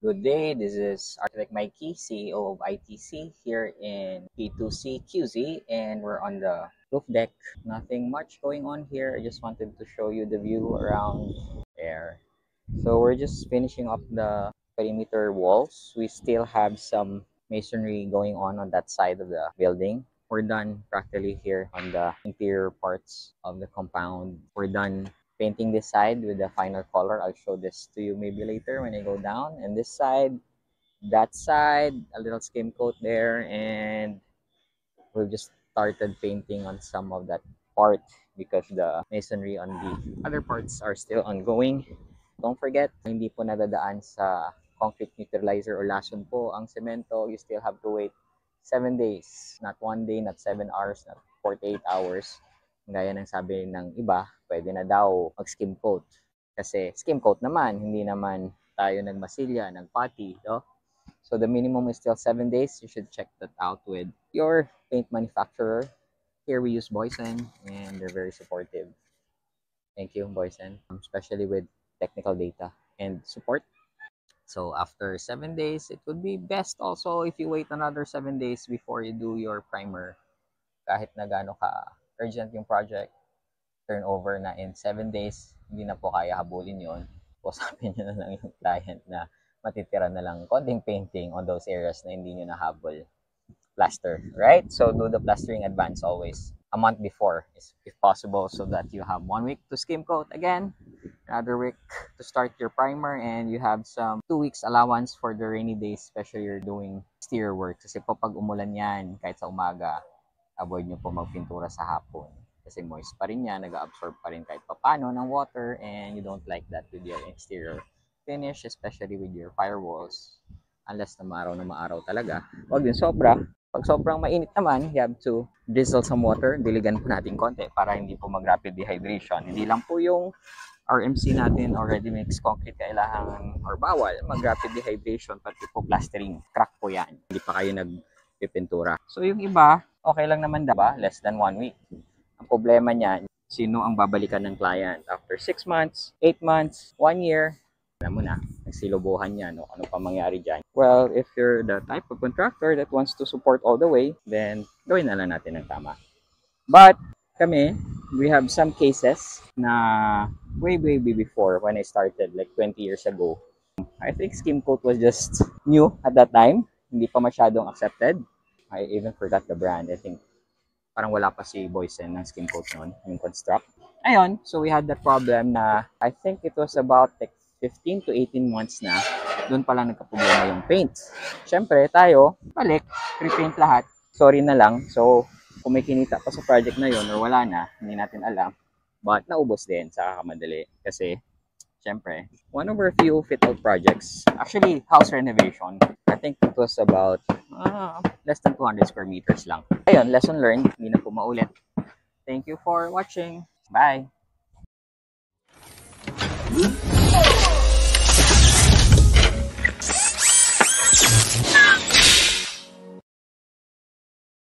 Good day, this is Architect Mikey, CEO of ITC here in P2C QZ, and we're on the roof deck. Nothing much going on here. I just wanted to show you the view around there. So we're just finishing up the perimeter walls. We still have some masonry going on that side of the building. We're done practically here on the interior parts of the compound. We're done painting this side with the final color. I'll show this to you maybe later when I go down. And this side, that side, a little skim coat there, and we've just started painting on some of that part because the masonry on the other parts are still ongoing. Don't forget, hindi po nadadaan sa concrete neutralizer or lason po ang semento. You still have to wait 7 days, not 1 day, not 7 hours, not 48 hours. Gaya ng sabi ng iba, pwede na daw mag-skim coat. Kasi skim coat naman, hindi naman tayo nagmasilya, nagpati, no? So the minimum is still 7 days. You should check that out with your paint manufacturer. Here we use Boysen, and they're very supportive. Thank you, Boysen, especially with technical data and support. So after 7 days, it would be best also if you wait another 7 days before you do your primer. Kahit na gaano ka urgent yung project, turnover na in 7 days, hindi na po kaya habulin yon. Usapin nyo na lang yung client na matitira na lang konting painting on those areas na hindi nyo nahabol. Plaster, right? So do the plastering advance always. A month before, if possible, so that you have 1 week to skim coat again, another week to start your primer, and you have some 2 weeks allowance for the rainy days, especially you're doing exterior work. Kasi po pag umulan yan, kahit sa umaga, avoid nyo po magpintura sa hapon. Kasi moist pa rin yan, nag-absorb pa rin kahit papano ng water, and you don't like that with your exterior finish, especially with your firewalls. Unless na maaraw talaga. Huwag din sobra. Pag sobrang mainit naman, you have to drizzle some water. Diligan po natin konti para hindi po mag-rapid dehydration. Hindi lang po yung RMC natin or ready-mix concrete kailangan or bawal mag-rapid dehydration, pati po plastering. Crack po yan. Hindi pa kayo nagpipintura. So yung iba, okay lang naman diba? Less than 1 week. Ang problema niyan, sino ang babalikan ng client? After 6 months, 8 months, 1 year, alam mo na, nagsilubuhan yan, no? Ano pa mangyari dyan? Well, if you're the type of contractor that wants to support all the way, then gawin na lang natin ng tama. But kami, we have some cases na way before when I started, like 20 years ago. I think skim coat was just new at that time. Hindi pa masyadong accepted. I even forgot the brand. I think parang wala pa si Boysen ng skim coat noon, yung Construct. Ayun, so we had that problem na I think it was about like 15 to 18 months na, doon pala nagka-problema yung paint. Siyempre, tayo, balik, repaint lahat. Sorry na lang. So, kung may kinita pa sa project na yon or wala na, hindi natin alam. But, naubos din sa kakamadali. Kasi, siyempre, one of our few fit-out projects, actually, house renovation, I think it was about less than 200 square meters lang. Ayun, lesson learned. Hindi na po maulit. Thank you for watching. Bye!